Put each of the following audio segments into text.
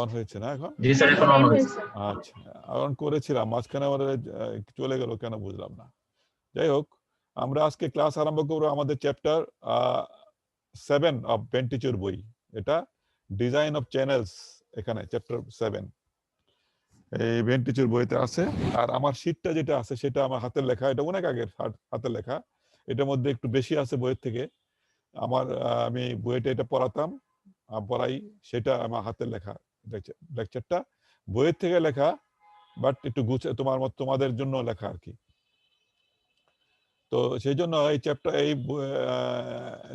On হয়েছে না এখন? জি স্যার, এখন অন হয়েছে। আচ্ছা, অন করেছিলাম, মাঝখানে আমার চলে গেল কেন বুঝলাম না। যাই হোক, আমরা আজকে ক্লাস আরম্ভ করবো আমাদের চ্যাপ্টার 7 অফ বেন্টিচুর বই। এটা ডিজাইন অফ চ্যানেলস, এখানে চ্যাপ্টার 7 এই বেন্টিচুর বইতে আছে। আর আমার শীটটা যেটা আছে সেটা আমার হাতের লেখা, এটা অনেক আগের হাতের লেখা, এটার মধ্যে একটু বেশি আছে বইয়ের থেকে। আমার আমি বইটা এটা পড়াতাম, পড়াই, সেটা আমার হাতের লেখা লেকচারটা, বইয়ের থেকে লেখা, বাট একটু তোমাদের জন্য লেখা আর কি। তো সেই জন্য এই চ্যাপ্টার, এই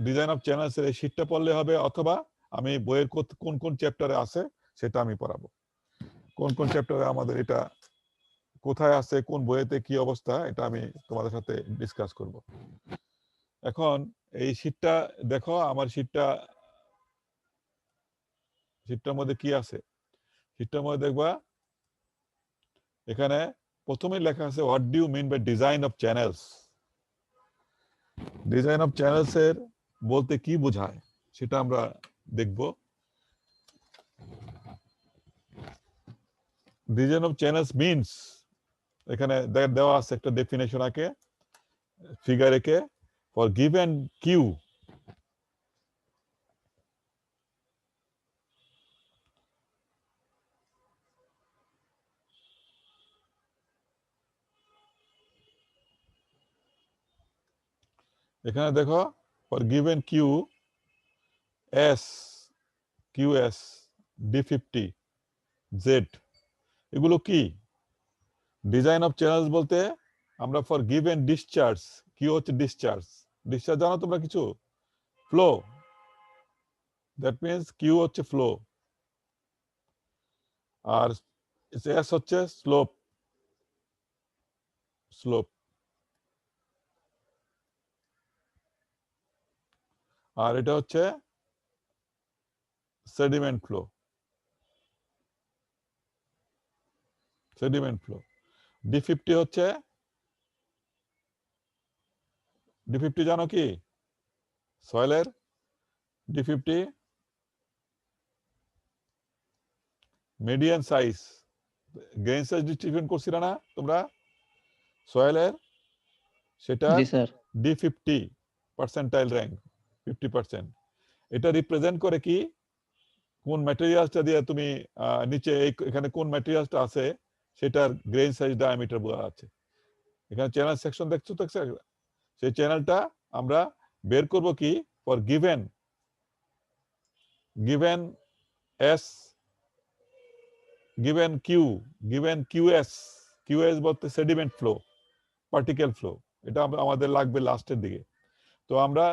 ডিজাইন অফ চ্যানেলস এর এই শীটটা পড়লে হবে, অথবা আমি বইয়ের কোন কোন চ্যাপ্টারে আছে সেটা আমি পড়াবো, কোন কোন চ্যাপ্টারে আমাদের এটা কোথায় আছে, কোন বইয়েতে কি অবস্থা, এটা আমি তোমাদের সাথে ডিসকাস করব। এখন এই শীটটা দেখো, আমার শীটটার মধ্যে কি আছে। শীটটার মধ্যে দেখবা এখানে প্রথমে লেখা আছে what do you mean by design of channels. Design of channels এর বলতে কি বোঝায় সেটা আমরা দেখব। ডিজাইন অফ চ্যানেলস মিনস, এখানে দেওয়া আছে একটা ডেফিনেশন আগে ফিগার একে, ফর গিভেন কিউ এখানে দেখো, for given Q S, Q S, ডি50, Z, এগুলো কি? ডিজাইন অফ চ্যানেলস বলতে আমরা ফর গিভেন ডিসচার্জ, কি হচ্ছে ডিসচার্জ? ডিসচার্জ জানো তোমরা কিছু? ফ্লো, দ্যাট মিনস কিউ হচ্ছে ফ্লো, আর এস হচ্ছে স্লোপ, স্লোপ, আর এটা হচ্ছে সেডিমেন্ট ফ্লো, সেডিমেন্ট ফ্লো। ডি50 হচ্ছে, ডি50 জানো কি? সয়েলের ডি50 median size, grain size distribution করছিল না তোমরা সয়েলের, সেটা জি স্যার। ডি50 percentile rank 50%। এটা রিপ্রেজেন্ট করে কি, কোন ম্যাটেরিয়ালসটা দিয়ে তুমি নিচে এখানে কোন ম্যাটেরিয়ালসটা আছে সেটার গ্রেন সাইজ ডায়ামিটার বোঝা আছে। এখানে চ্যানেল সেকশন দেখছো তো, সেই চ্যানেলটা আমরা বের করব কি, for given S, given Q, given QS, QS বলতে সেডিমেন্ট ফ্লো, পার্টিকেল ফ্লো, এটা আমাদের লাগবে লাস্টের দিকে। তো আমরা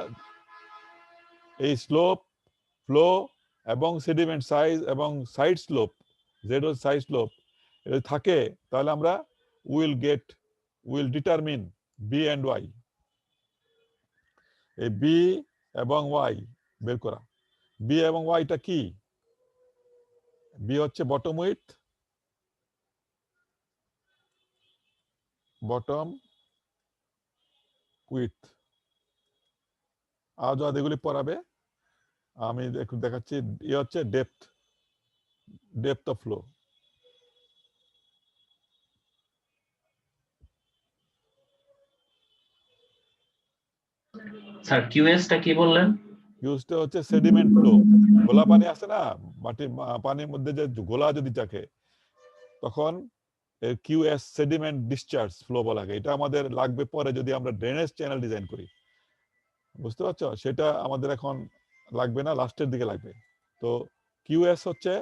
এই স্লোপ, ফ্লো এবং সেডিমেন্ট সাইজ এবং side slope, Z side slope এটা থাকে, তাহলে আমরা will determine B and Y, এই বি এবং ওয়াই বের করা। বি এবং ওয়াইটা কি? বি হচ্ছে বটম উইথ, বটম উইথ, আজ এগুলি পড়াবে, আমি একটু দেখাচ্ছি। ই হচ্ছে depth, depth of flow. Sir QS টা কি বললেন? কিউএসটা হচ্ছে সেডিমেন্ট ফ্লো, গোলা পানি আছে না, মাটির পানির মধ্যে যে গোলা যদি থাকে তখন কিউএস সেডিমেন্ট ডিসচার্জ ফ্লো বলা হয়। এটা আমাদের লাগবে পরে যদি আমরা ড্রেনেজ চ্যানেল ডিজাইন করি, বুঝতে পারছো? সেটা আমাদের এখন লাগবে না, লাস্টের দিকে লাগবে। তো কিউএস হচ্ছে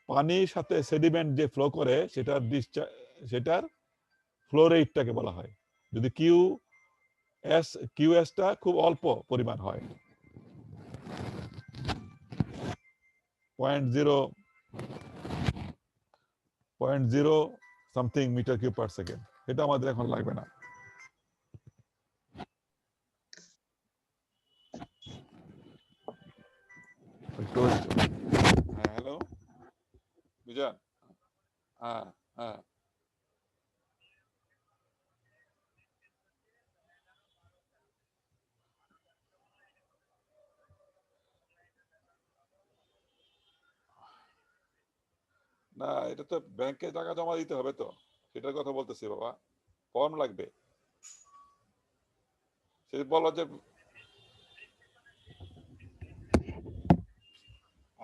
পানির সাথে সেডিমেন্ট যে ফ্লো করে সেটার সেটার ফ্লো রেটটাকে বলা হয়। যদি কিউএসটা খুব অল্প পরিমাণ হয়, 0.0 something metre cube per second, এটা আমাদের এখন লাগবে না। হ্যাঁ, হ্যালো বিজয়। হ্যাঁ, হ্যাঁ, না, এটা তো ব্যাংকে টাকা জমা দিতে হবে, তো সেটার কথা বলতেছি বাবা। ফর্ম লাগবে। সে বলো যে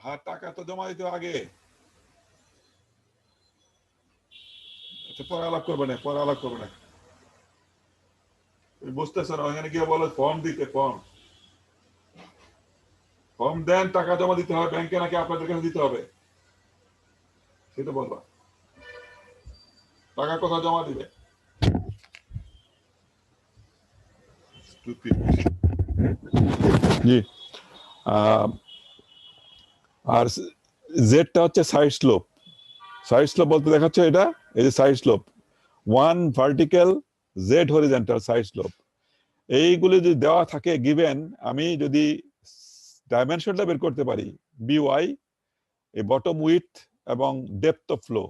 হ্যাঁ, টাকা তো জমা দিতে হবে আগে। আচ্ছা, পরে আলাপ করবে না, পরে আলাপ করবে না। তুমি বুঝতেছো না, ওখানে গিয়ে বলো ফর্ম দিতে, ফর্ম ফর্ম দেন, টাকা জমা দিতে হবে ব্যাংকে নাকি আপনাদের কাছে দিতে হবে সেটা বলবা। টাকা কোথায় জমা দিবে? Stupid. জি। আর জেডটা হচ্ছে সাইড স্লোপ। সাইড স্লোপ বলতে দেখাচ্ছে এটা, এই যে side slope, one vertical, Z horizontal side slope. এইগুলি যদি দেওয়া থাকে গিভেন, আমি যদি ডাইমেনশনটা বের করতে পারি, বিওয়াই, এই বটম উইথ এবং ডেপথ অফ ফ্লো,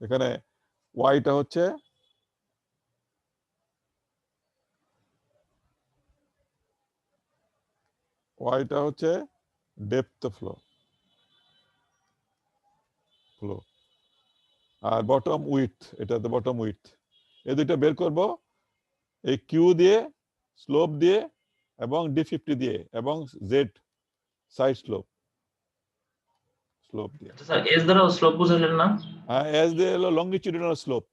এখানে ওয়াইটা হচ্ছে ডেপথ অফ ফ্লো, আর বটম উইথ, এটাতে বটম উইথ, এই দুইটা বের করব এই কিউ দিয়ে, স্লোপ দিয়ে, এবং D50 দিয়ে, এবং জেড সাইড স্লোপ দিয়ে। আচ্ছা স্যার, এস দ্বারা স্লোপ বুঝালেন না? হ্যাঁ, এস দিয়ে হলো লঙ্গিচুডিনাল স্লোপ,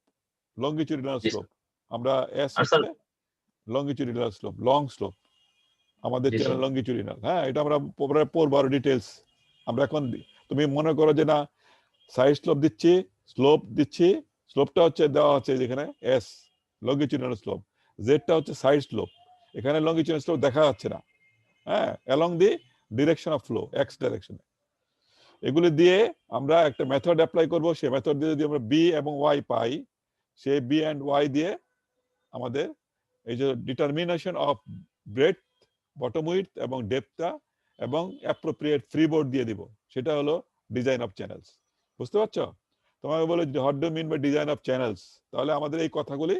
লঙ্গিচুডিনাল জি স্লোপ। স্যার। আমরা এস আর স্যার, হচ্ছে লঙ্গিচুডিনাল স্লোপ, লং স্লোপ। আমাদের জি চ্যানেল স্যার। লঙ্গিচুডিনাল, হ্যাঁ, এটা আমরা পড়বো আরো ডিটেলস। আমরা এখন তুমি মনে করো যে না, সাইড স্লোপ দিচ্ছি, স্লোপটা হচ্ছে দেওয়া হচ্ছে যেখানে এস, লঙ্গিচুডিনাল স্লোপ। জেডটা হচ্ছে সাইড স্লোপ, এখানে লঙ্গিচুডিনাল স্লোপ দেখা যাচ্ছে না, হ্যাঁ, along the direction of flow, x ডাইরেকশনে। এগুলি দিয়ে আমরা একটা মেথড অ্যাপ্লাই করব। সেই মেথড দিয়ে যদি আমরা বি এবং ওয়াই পাই, সেই বি এন্ড ওয়াই দিয়ে আমাদের এই যে determination of breadth, bottom width এবং ডেপথটা এবং অ্যাপ্রোপ্রিয়েট ফ্রিবোর্ড দিয়ে দিব। সেটা হলো ডিজাইন অফ চ্যানেলস। বুঝতে পারছো? তোমাকে বলে what do mean by design of channels, তাহলে আমাদের এই কথাগুলি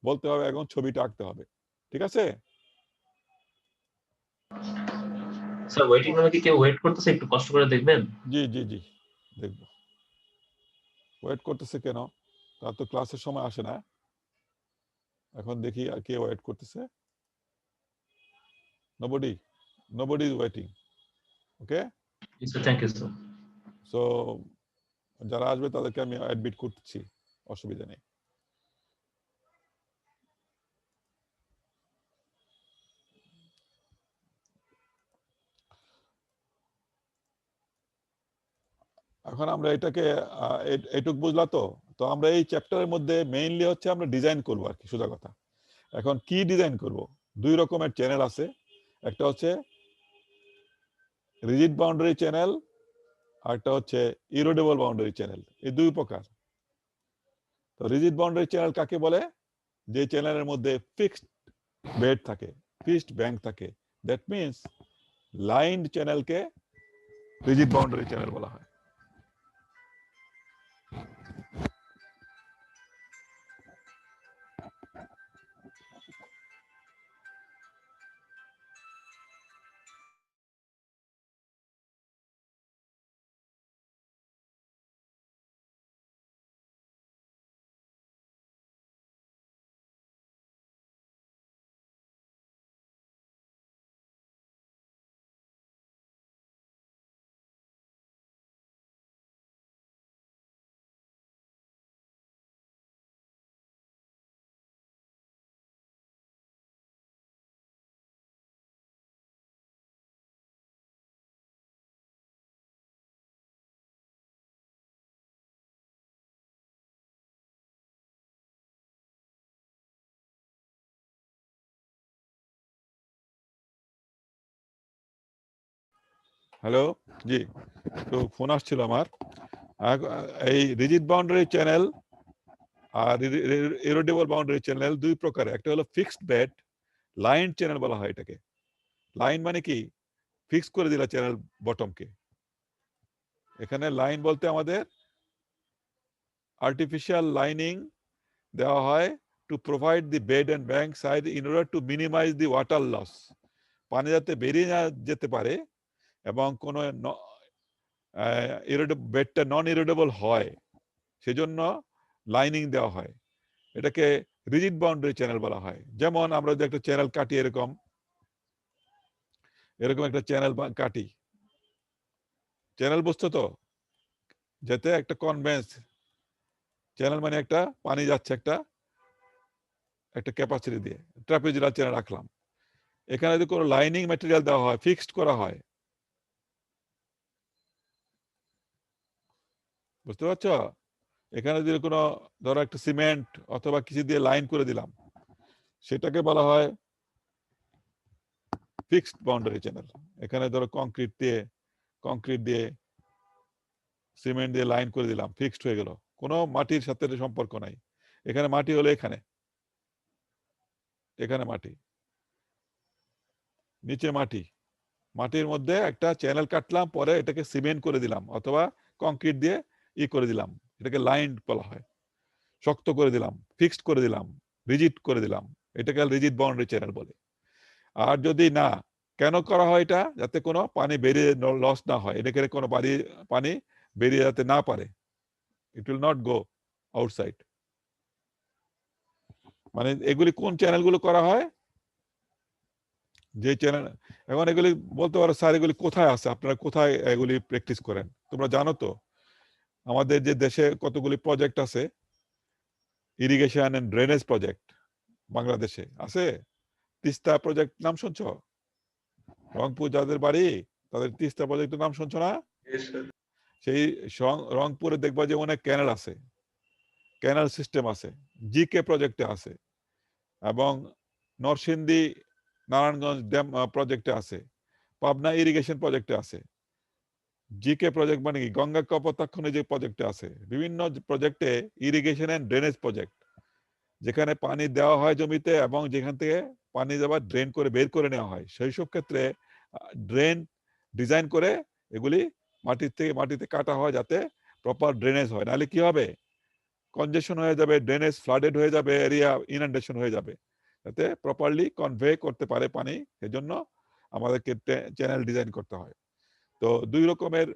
বলতে হবে এবং ছবিটা আঁকতে হবে। ঠিক আছে? স্যার, ওয়েটিং রুমে কি কেউ ওয়েট করতেছে? একটু কষ্ট করে দেখবেন। জি জি জি, দেখবো। ওয়েট করতেছে কেন? তার তো ক্লাসের সময় আসে না। এখন দেখি আর কে ওয়েট করতেছে। Nobody is waiting. ওকে, জি sir, thank you sir. So যারা আসবে তাদেরকে আমি অ্যাডমিট করতেছি, অসুবিধা নেই। এখন আমরা এটাকে এইটুক বুঝলা তো? তো আমরা এই চ্যাপ্টারের মধ্যে মেইনলি হচ্ছে আমরা ডিজাইন করবো আর কি, সোজা কথা। এখন কি ডিজাইন করব? দুই রকমের চ্যানেল আছে। একটা হচ্ছে রিজিড বাউন্ডারি চ্যানেল, আর একটা হচ্ছে ইরোডেবল বাউন্ডারি চ্যানেল। এই দুই প্রকার। তো রিজিড বাউন্ডারি চ্যানেল কাকে বলে? যে চ্যানেলের মধ্যে ফিক্সড বেড থাকে, ফিক্সড ব্যাংক থাকে। দ্যাট মিনস লাইনড চ্যানেলকে রিজিড বাউন্ডারি চ্যানেল বলা হয়। হ্যালো, জি, তো ফোন আসছিল আমার। এই রিজিড বাউন্ডারি চ্যানেল আর ইরোডেবল বাউন্ডারি চ্যানেল দুই প্রকার। একটা হলো ফিক্সড বেড, লাইন চ্যানেল বলা হয় এটাকে। লাইন মানে কি? ফিক্স করে দিলা চ্যানেল বটমকে। এখানে লাইন বলতে আমাদের আর্টিফিশিয়াল লাইনিং দেওয়া হয় to provide the bed and bank side in order to minimise the water loss. পানি যাতে বেরিয়ে না যেতে পারে এবং কোনো বেডটা নন ইরোডেবল হয়, সেজন্য লাইনিং দেওয়া হয়। এটাকে রিজিড বাউন্ডারি চ্যানেল বলা হয়। যেমন আমরা যদি একটা চ্যানেল কাটি, এরকম একটা চ্যানেল কাটি, চ্যানেল বুঝছো তো, যাতে একটা কনভেন্স চ্যানেল মানে একটা পানি যাচ্ছে একটা ক্যাপাসিটি দিয়ে ট্রাপিজুলার চ্যানেল রাখলাম। এখানে যদি কোনো লাইনিং ম্যাটেরিয়াল দেওয়া হয়, ফিক্সড করা হয়, বুঝতে পারছো? এখানে যদি কোনো ধরো একটা সিমেন্ট অথবা কিছু দিয়ে লাইন করে দিলাম, সেটাকে বলা হয় ফিক্সড বাউন্ডারি চ্যানেল। এখানে ধরো কংক্রিট দিয়ে সিমেন্ট দিয়ে লাইন করে দিলাম, ফিক্সড হয়ে গেল, কোনো মাটির সাথে সম্পর্ক নাই। এখানে মাটি হলো এখানে মাটি, নিচে মাটির মধ্যে একটা চ্যানেল কাটলাম, পরে এটাকে সিমেন্ট করে দিলাম অথবা কংক্রিট দিয়ে করে দিলাম, এটাকে লাইন বলা হয়। শক্ত করে দিলাম, ফিক্সড করে দিলাম, রিজিড করে দিলাম, এটাকে রিজিড বাউন্ডারি চ্যানেল বলে। আর যদি না, কেন করা হয় এটা? যাতে কোনো পানি বেরিয়ে লস না হয়, এটাকে কোনো পানি বেরিয়ে যেতে না পারে, it will not go outside. মানে এগুলি কোন চ্যানেলগুলো করা হয়? যে চ্যানেল, এখন এগুলি বলতে পারো স্যার এগুলি কোথায় আছে, আপনারা কোথায় এগুলি প্র্যাকটিস করেন? তোমরা জানো তো আমাদের যে দেশে কতগুলি প্রজেক্ট আছে, ইরিগেশন এন্ড ড্রেনেজ প্রজেক্ট বাংলাদেশে আছে। তিস্তা প্রজেক্ট নাম শুনছো? রংপুর যাদের বাড়ি, তাদের তিস্তা প্রজেক্টের নাম শুনছো না? সেই রংপুরে দেখবা যে অনেক ক্যানেল আছে, ক্যানেল সিস্টেম আছে, জিকে প্রজেক্টে আছে, এবং নরসিংদী নারায়ণগঞ্জ ড্যাম প্রজেক্টে আছে, পাবনা ইরিগেশন প্রজেক্টে আছে। জিকে প্রজেক্ট মানে কি? গঙ্গা কপোতাক্ষ যে প্রজেক্টে আছে। বিভিন্ন প্রজেক্টে ইরিগেশন এন্ড ড্রেনেজ প্রজেক্ট, যেখানে পানি দেওয়া হয় জমিতে এবং যেখান থেকে পানি যাবার ড্রেন করে বের করে নেওয়া হয়, সেই সব ক্ষেত্রে ড্রেন ডিজাইন করে এগুলি মাটিতে কাটা হয়, যাতে প্রপার ড্রেনেজ হয়। নাহলে কি হবে? কনজেশন হয়ে যাবে, ড্রেনেজ ফ্লাডেড হয়ে যাবে, এরিয়া ইনান্ডেশন হয়ে যাবে। যাতে প্রপারলি কনভে করতে পারে পানি, সেজন্য আমাদেরকে চ্যানেল ডিজাইন করতে হয়। তো দুই রকমের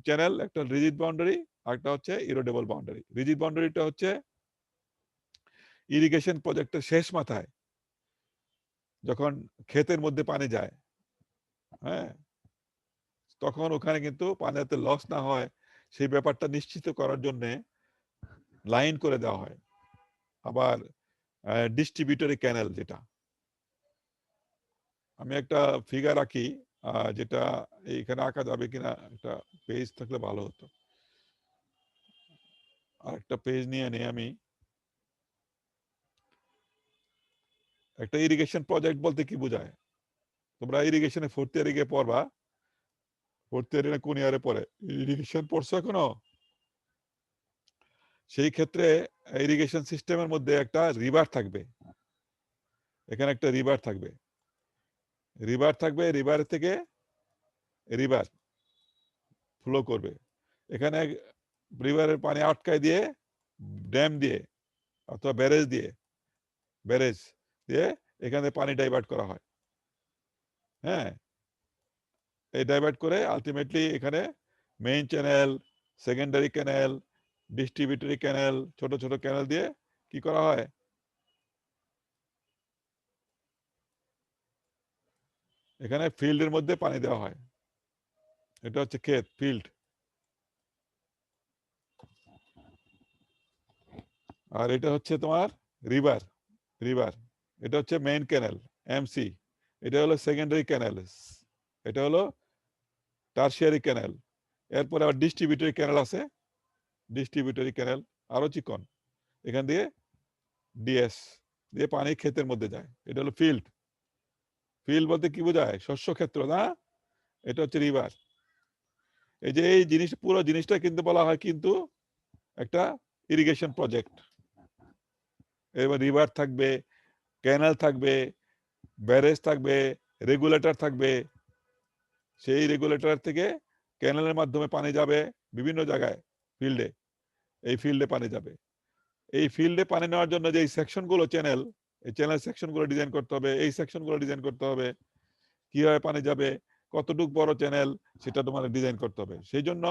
চ্যানেল, একটা রিজিড বাউন্ডারি, আরেকটা হচ্ছে ইরোডেবল বাউন্ডারি। রিজিড বাউন্ডারিটা হচ্ছে ইরিগেশন প্রজেক্টের শেষ মাথায়, যখন ক্ষেতের মধ্যে পানি যায়, হ্যাঁ, তখন ওখানে কিন্তু পানি যাতে লস না হয়, সেই ব্যাপারটা নিশ্চিত করার জন্য লাইন করে দেওয়া হয়। আবার ডিস্ট্রিবিউটরি ক্যানেল, যেটা আমি একটা ফিগার আঁকি, যেটা এইখানে আঁকা যাবে কিনা, একটা পেজ থাকলে ভালো হতো। আর একটা পেজ নিয়ে নিই আমি। একটা ইরিগেশন প্রজেক্ট বলতে কি বোঝায়? তোমরা ইরিগেশনে ফোর্থ ইয়ারে গিয়ে পড়বা, ফোর্থ ইয়ারে কোন ইয়ারে পড়ে, ইরিগেশন পড়ছো এখনো? সেই ক্ষেত্রে ইরিগেশন সিস্টেমের মধ্যে একটা রিভার থাকবে, এখানে একটা রিভার থাকবে, রিভার থেকে রিভার ফ্লো করবে। এখানে রিভারের পানি আটকায় দিয়ে ড্যাম দিয়ে অথবা ব্যারেজ দিয়ে এখানে পানি ডাইভার্ট করা হয়। হ্যাঁ, এই ডাইভার্ট করে আলটিমেটলি এখানে মেইন চ্যানেল, সেকেন্ডারি ক্যানেল, ডিস্ট্রিবিউটরি ক্যানেল, ছোট ছোট ক্যানেল দিয়ে কি করা হয়? এখানে ফিল্ডের মধ্যে পানি দেওয়া হয়। এটা হচ্ছে ক্ষেত, ফিল্ড। আর এটা হচ্ছে তোমার রিভার রিভার এটা হচ্ছে মেইন ক্যানেল, এমসি। এটা হলো সেকেন্ডারি ক্যানেল, এটা হলো টারশিয়ারি ক্যানেল। এরপরে আবার ডিস্ট্রিবিউটরি ক্যানেল আছে, ডিস্ট্রিবিউটরি ক্যানেল আরো চিকন, এখান দিয়ে ডিএস দিয়ে পানি ক্ষেতের মধ্যে যায়। এটা হলো ফিল্ড। ফিল্ড বলতে কি বোঝায়? শস্য ক্ষেত্র না, এটা হচ্ছে রিভার। এই যে এই জিনিস, পুরো জিনিসটা কিন্তু বলা হয় কিন্তু একটা ইরিগেশন প্রজেক্ট। এবার রিভার থাকবে, ক্যানেল থাকবে, ব্যারেজ থাকবে, রেগুলেটর থাকবে। সেই রেগুলেটর থেকে ক্যানেলের মাধ্যমে পানি যাবে বিভিন্ন জায়গায়, ফিল্ডে। এই ফিল্ডে পানি যাবে। এই ফিল্ডে পানি নেওয়ার জন্য যে সেকশনগুলো চ্যানেল, এই চ্যানেল সেকশনগুলো ডিজাইন করতে হবে, এই সেকশনগুলো ডিজাইন করতে হবে, কিভাবে পানি যাবে, কতটুকু বড় চ্যানেল সেটা তোমার ডিজাইন করতে হবে। সেই জন্য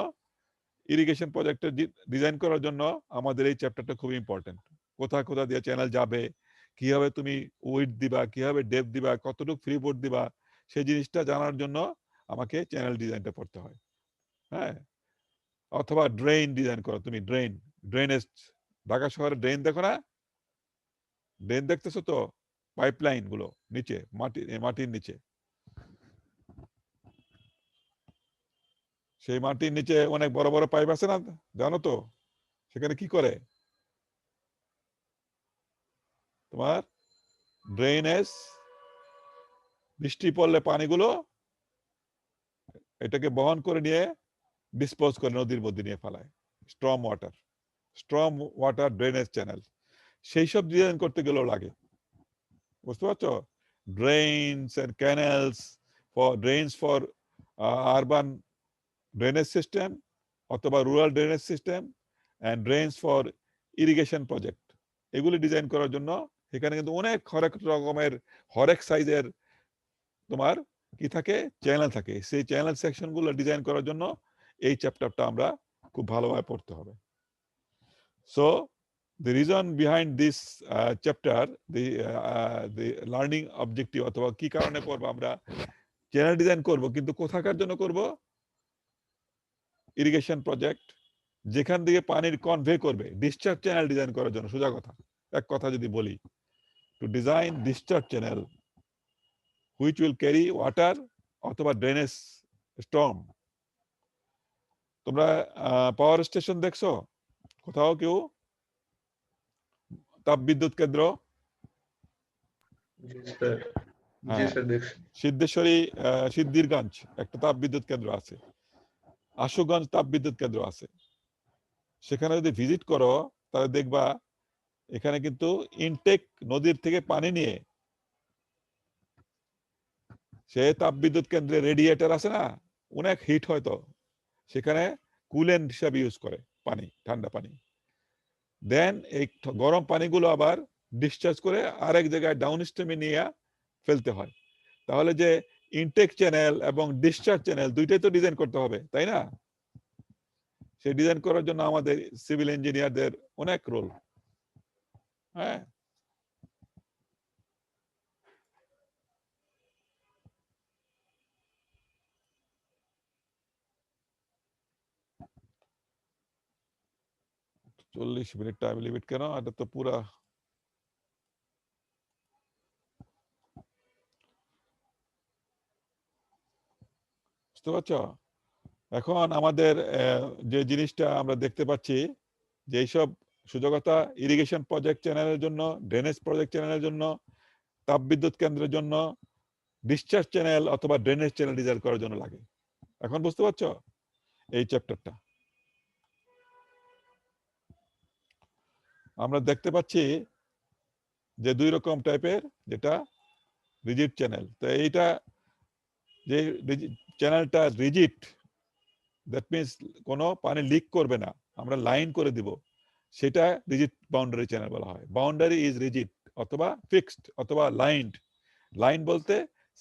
ইরিগেশন প্রজেক্টের ডিজাইন করার জন্য আমাদের এই চ্যাপ্টারটা খুব ইম্পর্টেন্ট। কোথা কোথা দিয়ে চ্যানেল যাবে, কিভাবে তুমি উইডথ দিবা, কিভাবে ডেপথ দিবা, কতটুকু ফ্রি বোর্ড দিবা, সেই জিনিসটা জানার জন্য আমাকে চ্যানেল ডিজাইনটা পড়তে হয়। হ্যাঁ, অথবা ড্রেন ডিজাইন করো তুমি, ড্রেনেজ। ঢাকা শহরে ড্রেন দেখো না? ড্রেন দেখতেছো তো? পাইপলাইন গুলো নিচে মাটির নিচে, সেই মাটির নিচে অনেক বড় বড় পাইপ আছে না, জানো তো? সেখানে কি করে তোমার ড্রেনেজ, বৃষ্টি পড়লে পানিগুলো এটাকে বহন করে নিয়ে ডিসপোজ করে নদীর মধ্যে নিয়ে ফেলায়। স্ট্রম ওয়াটার ড্রেনেজ চ্যানেল, সেই সব ডিজাইন করতে গেলেও লাগে। বুঝতে পারছো? Drains and canals, drains for urban drainage system অথবা rural drainage system, and drains for irrigation project, এগুলি ডিজাইন করার জন্য এখানে কিন্তু অনেক হরেক রকমের, হরেক সাইজের তোমার কি থাকে, চ্যানেল থাকে। সেই চ্যানেল সেকশন গুলো ডিজাইন করার জন্য এই চ্যাপ্টারটা আমরা খুব ভালোভাবে পড়তে হবে। So the reason behind this chapter, the learning objective, অথবা কি কারণে করব আমরা চ্যানেল ডিজাইন করব, কিন্তু কোথাকার জন্য করব? ইরিগেশন প্রজেক্ট, যেখান থেকে পানির কনভে করবে, ডিসচার্জ চ্যানেল ডিজাইন করার জন্য। সোজা কথা, এক কথা যদি বলি, to design discharge channel which will carry water অথবা ড্রেনেজ স্টর্ম। তোমরা পাওয়ার স্টেশন দেখছো কোথাও কেউ? তাপ বিদ্যুৎ কেন্দ্র, হ্যাঁ, সিদ্ধেশ্বরী, সিদ্ধিরগঞ্জ একটা তাপ বিদ্যুৎ কেন্দ্র আছে, আশুগঞ্জ তাপ বিদ্যুৎ কেন্দ্র আছে। সেখানে যদি ভিজিট করো তাহলে দেখবা এখানে কিন্তু ইনটেক নদীর থেকে পানি নিয়ে, সে তাপ বিদ্যুৎ কেন্দ্রে রেডিয়েটর আছে না, অনেক হিট হয়তো, সেখানে কুলেন্ট হিসাবে ইউজ করে পানি, ঠান্ডা পানি। দেন এই গরম পানিগুলো আবার ডিসচার্জ করে আরেক জায়গায় ডাউন স্ট্রিমে নিয়ে ফেলতে হয়। তাহলে যে ইনটেক চ্যানেল এবং ডিসচার্জ চ্যানেল দুইটাই তো ডিজাইন করতে হবে, তাই না? সেই ডিজাইন করার জন্য আমাদের সিভিল ইঞ্জিনিয়ারদের অনেক রোল। হ্যাঁ, চল্লিশ মিনিট টাইম লিমিট কেন? এটা তো পুরা বুঝতে পারছো? এখন আমাদের যে জিনিসটা আমরা দেখতে পাচ্ছি, যে এইসব সুযোগতা ইরিগেশন প্রজেক্ট চ্যানেলের জন্য, ড্রেনেজ প্রজেক্ট চ্যানেলের জন্য, তাপবিদ্যুৎ কেন্দ্রের জন্য ডিসচার্জ চ্যানেল অথবা ড্রেনেজ চ্যানেল ডিজাইন করার জন্য লাগে। এখন বুঝতে পারছো এই চ্যাপ্টারটা? আমরা দেখতে পাচ্ছি যে দুই রকম টাইপের, যেটা রিজিড চ্যানেল। তো এইটা যে চ্যানেলটা রিজিড, দ্যাট মিনস কোনো পানি লিক করবে না, আমরা লাইন করে দিব, সেটা রিজিড বাউন্ডারি চ্যানেল বলা হয়। বাউন্ডারি ইজ রিজিড অথবা ফিক্সড অথবা লাইনড। লাইন বলতে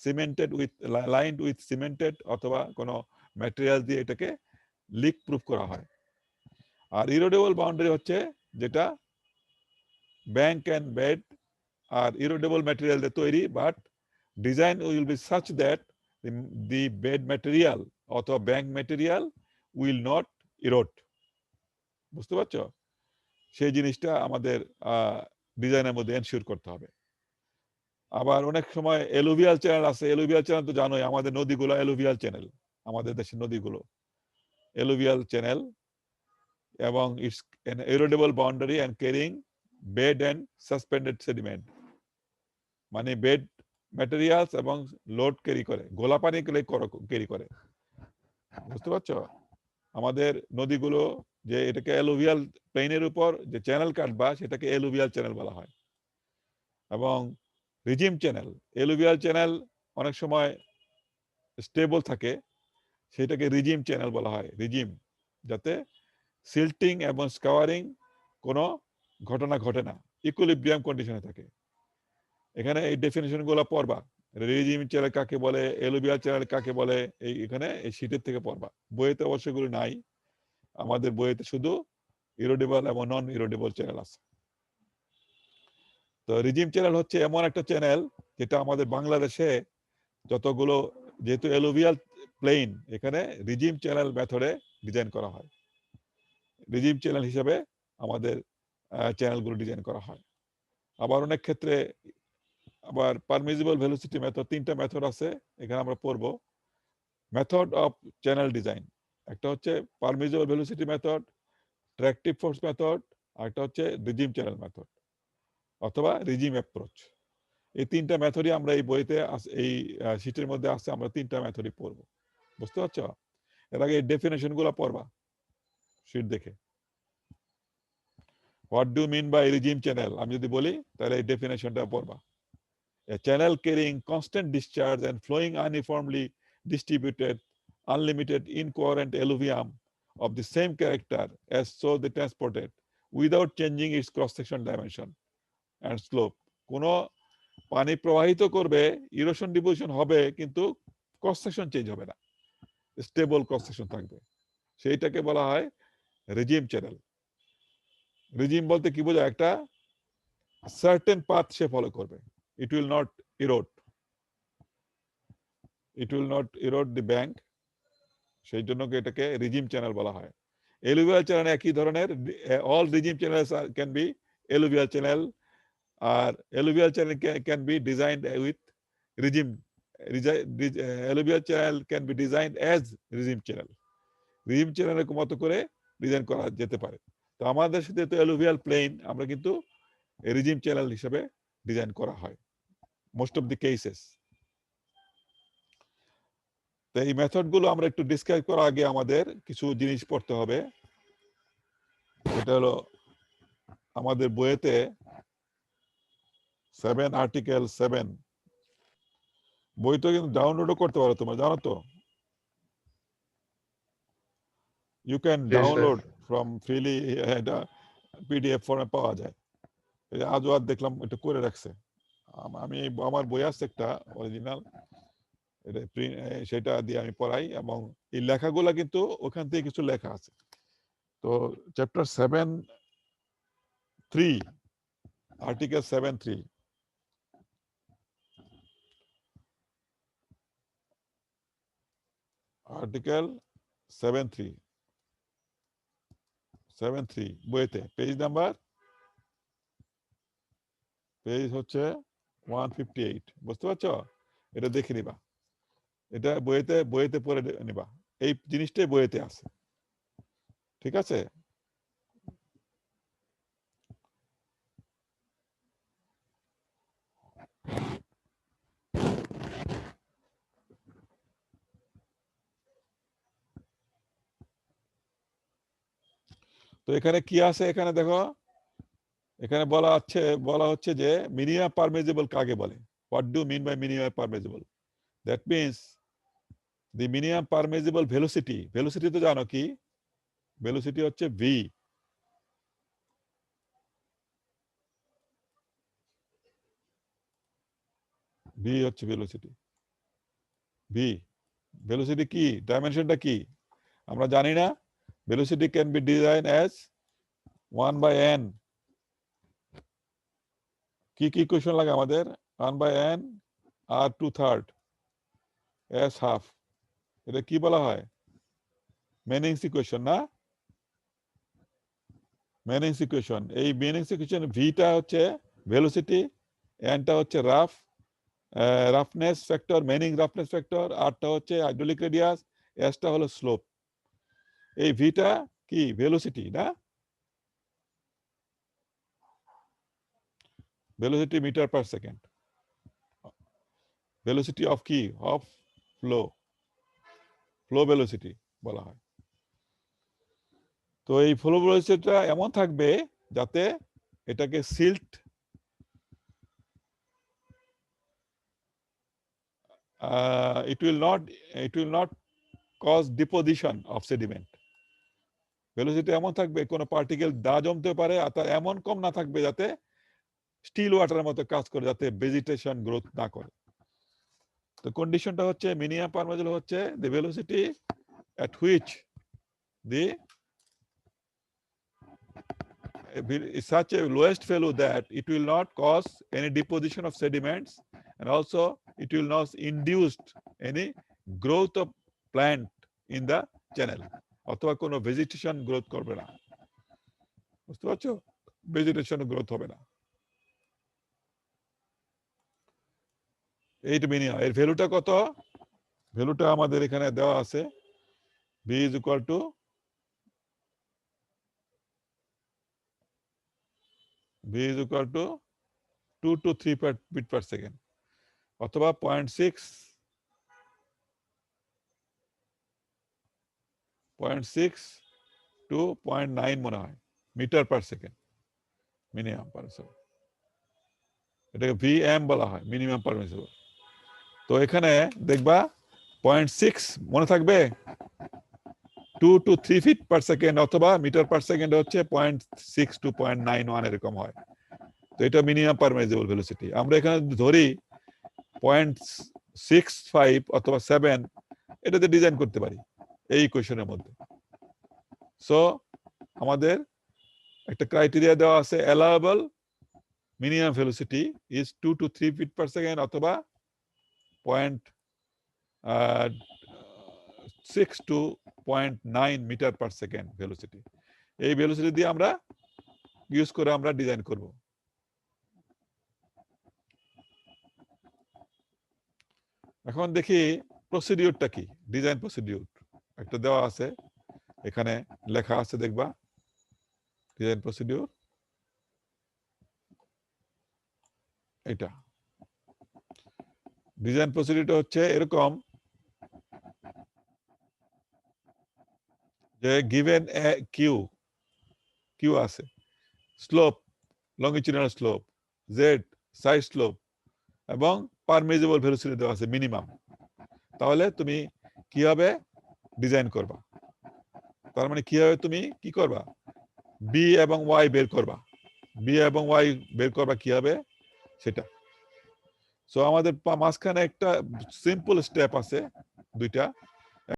cemented with, lined with cemented অথবা কোনো ম্যাটেরিয়াল দিয়ে এটাকে লিক প্রুফ করা হয়। আর ইরোডেবল বাউন্ডারি হচ্ছে যেটা bank and bed R ইরোডেবল material দিয়ে তৈরি, but design will be such that the bed material অথবা bank material will not Erode. বুঝতে পারছো? সেই জিনিসটা আমাদের ডিজাইনের মধ্যে এনশিওর করতে হবে। আবার অনেক সময় এলুভিয়াল চ্যানেল আছে। এলুভিয়াল চ্যানেল তো জানোই, আমাদের নদীগুলো এলুভিয়াল চ্যানেল, আমাদের দেশের নদীগুলো এলুভিয়াল চ্যানেল, এবং it's an erodible boundary and carrying bed and suspended sediment, মানে বেড ম্যাটেরিয়ালস এবং লোড ক্যারি করে, গোলা পানি ক্যারি করে। বুঝতে পারছো? আমাদের নদীগুলো যে এটাকে এলুভিয়াল প্লেনের উপর যে চ্যানেল কাটবা, সেটাকে এলুভিয়াল চ্যানেল বলা হয়। এবং রিজিম চ্যানেল, এলুভিয়াল চ্যানেল অনেক সময় স্টেবল থাকে, সেটাকে রিজিম চ্যানেল বলা হয়। রিজিম, যাতে সিল্টিং এবং স্কাওয়ারিং কোনো ঘটনা ঘটে না, ইকুইলিব্রিয়াম কন্ডিশনে থাকে। এখানে এই ডেফিনিশন গুলো পড়বা, রিজিম চ্যানেল কাকে বলে, এলুভিয়াল চ্যানেল কাকে বলে, এখানে এই শীটের থেকে পড়বা। বইয়েতে অবশ্যই এগুলো নাই, আমাদের বইয়েতে শুধু ইরোডেবল এবং নন ইরোডেবল চ্যানেল আছে। তো রিজিম চ্যানেল হচ্ছে এমন একটা চ্যানেল যেটা আমাদের বাংলাদেশে যতগুলো, যেহেতু এলুভিয়াল প্লেন, এখানে রিজিম চ্যানেল মেথডে ডিজাইন করা হয়। রিজিম চ্যানেল হিসেবে আমাদের চ্যানেলগুলো ডিজাইন করা হয়। আবার অনেক ক্ষেত্রে আবার পারমিজিবল ভেলোসিটি মেথড, 3টা মেথড আছে এখানে আমরা পড়বো। মেথড অফ চ্যানেল ডিজাইন, একটা হচ্ছে পারমিজিবল ভেলোসিটি মেথড, ট্র্যাকটিভ ফোর্স মেথড, আর একটা হচ্ছে রিজিম চ্যানেল মেথড অথবা রিজিম অ্যাপ্রোচ। এই 3টা মেথডই আমরা এই বইতে এই শীটের মধ্যে আছে, আমরা 3টা মেথডই পড়বো। বুঝতে পারছো? এর আগে এই ডেফিনেশন গুলো পড়বা শীট দেখে। What do mean by regime channel, আমি যদি বলি তাহলে এই ডেফিনেশনটা পড়বা। A channel carrying constant discharge and flowing uniformly distributed, unlimited, incoherent alluvium of the same character as so they transported, without changing its cross-section dimension and slope. কোনো পানি প্রবাহিত করবে, ইরোশন ডিপোজিশন হবে, কিন্তু ক্রস সেকশন চেঞ্জ হবে না, stable cross section থাকবে, সেইটাকে বলা হয় রিজিম চ্যানেল। রিজিম বলতে কি বোঝায়? একটা সার্টেন পাথ সে ফলো করবে, it will not Erode, it will not Erode the bank, সেই জন্য এটাকে রিজিম চ্যানেল বলা হয়। এলুভিয়াল চ্যানেল একই ধরনের, all regime channels can be alluvial channel, আর alluvial channel can be designed with regime, alluvial channel can be designed as regime channel, regime চ্যানেলের মতো করে ডিজাইন করা যেতে পারে। তো আমাদের সাথে তো এলুভিয়াল প্লেন, আমরা কিন্তু রিজিম চ্যানেল হিসেবে ডিজাইন করা হয় মোস্ট অফ দি কেসেস। তো এই মেথড গুলো আমরা একটু ডিসক্রাইব করার আগে আমাদের কিছু জিনিস পড়তে হবে। এটা হলো আমাদের বইয়েতে 7 আর্টিকেল 7, বইটা কিন্তু ডাউনলোডও করতে পারো, তোমরা জানো তো, you can download from freely, এটা পিডিএফ ফর্মে পাওয়া যায়। আজও আর দেখলাম এটা করে রাখছে, আমি আমার বই আছে একটা অরিজিনাল, এটা সেটা দিয়ে আমি পড়াই, এবং এই লেখাগুলা কিন্তু ওখান থেকে কিছু লেখা আছে। তো চ্যাপ্টার 7.3, আর্টিকেল 7.3, আর্টিকেল 7.3 বইতে পেজ নাম্বার, পেজ হচ্ছে 158। বুঝতে পারছো? এটা দেখে নিবা, এটা বইতে পড়ে নিবা, এই জিনিসটাই বইতে আছে, ঠিক আছে? তো এখানে কি আছে, এখানে দেখো, এখানে বলা হচ্ছে যে মিনিমাম পারমিজিবল কাকে বলে। What do mean by minimum permissible? That means the minimum permissible velocity, velocity তো জানো কি? ভেলোসিটি হচ্ছে ভি, ভি হচ্ছে ভেলোসিটি, ভি ভেলোসিটি কি, ডাইমেনশনটা কি আমরা জানি না। Velocity can be design as 1/n, কি কি ইকুয়েশন লাগে আমাদের? 1/n, আর 2/3, s হাফ, এটা কি বলা হয়? মেনিংস ইকুয়েশন না? মেনিংস ইকুয়েশন, এই মেনিংস ইকুয়েশন ভিটা হচ্ছে ভেলোসিটি, এনটা হচ্ছে রাফনেস ফ্যাক্টর, মেনিং রাফনেস ফ্যাক্টর, আরটা হচ্ছে হাইড্রোলিক রেডিয়াস, এসটা হলো স্লোপ। এই ভিটা কি? ভেলোসিটি না? Velocity metre per second, velocity of কি? অফ ফ্লো, ফ্লো ভেলোসিটি বলা হয়। তো এই ফ্লো ভেলোসিটিটা এমন থাকবে যাতে এটাকে silt, it will not cause deposition of sediment. Velocity এমন থাকবে, কোন পার্টিকেল দা জমতে পারে, আর তার এমন কম না থাকবে যাতে স্টিল ওয়াটারের মতো কাজ করে, যাতে ভেজিটেশন গ্রোথ না করে। তো কন্ডিশনটা হচ্ছে মিনিমাম পারমিজেবল হচ্ছে the velocity at which the is such a lowest value that it will not cause any deposition of sediments, and also it will not induce any growth of plant in the channel, অথবা কোনো vegetation growth করবে না। বুঝতে পারছো? Vegetation growth হবে না। Eight minimum, এর ভ্যালুটা কত? ভ্যালুটা আমাদের এখানে দেওয়া আছে, v is equal to v is equal to 2 to 3 bit per second, অথবা 0.6 to 0.9 মনে হয় metre per second minimum permissible. এটাকে ভিএম বলা হয়, মিনিমাম পারমিসিবল। তো এখানে দেখবা 0.6 মনে থাকবে, 2 to 3 ফিট পার সেকেন্ড অথবা মিটার পার সেকেন্ড হচ্ছে 0.6 to 0.91 এরকম হয়। তো এটা মিনিমাম পারমিসিবল ভেলোসিটি। আমরা এখানে ধরি 0.65 অথবা 7, এটাতে ডিজাইন করতে পারি এই ইকুয়েশনের মধ্যে। সো আমাদের একটা ক্রাইটেরিয়া দেওয়া আছে, allowable minimum velocity is 2 to 3 feet per second অথবা 0.6 to 0.9 metre per second velocity. এই ভেলোসিটি দিয়ে আমরা ইউজ করে আমরা ডিজাইন করব। এখন দেখি প্রসিডিউরটা কি, ডিজাইন প্রসিডিউর একটা দেওয়া আছে, এখানে লেখা আছে, দেখবা ডিজাইন প্রসিডিউর এটা। ডিজাইন প্রসিডিউরটা হচ্ছে এরকম যে গিভেন এ কিউ আছে, slope longitudinal slope, Z side slope এবং পারমিসিবল ভেলোসিটি দেওয়া আছে মিনিমাম। তাহলে তুমি কিভাবে ডিজাইন করবা, তার মানে কিভাবে তুমি কি করবা, বি এবং ওয়াই বের করবা, বি এবং ওয়াই বের করবা কিভাবে সেটা। সো আমাদের মাঝখানে একটা সিম্পল স্টেপ আছে দুইটা,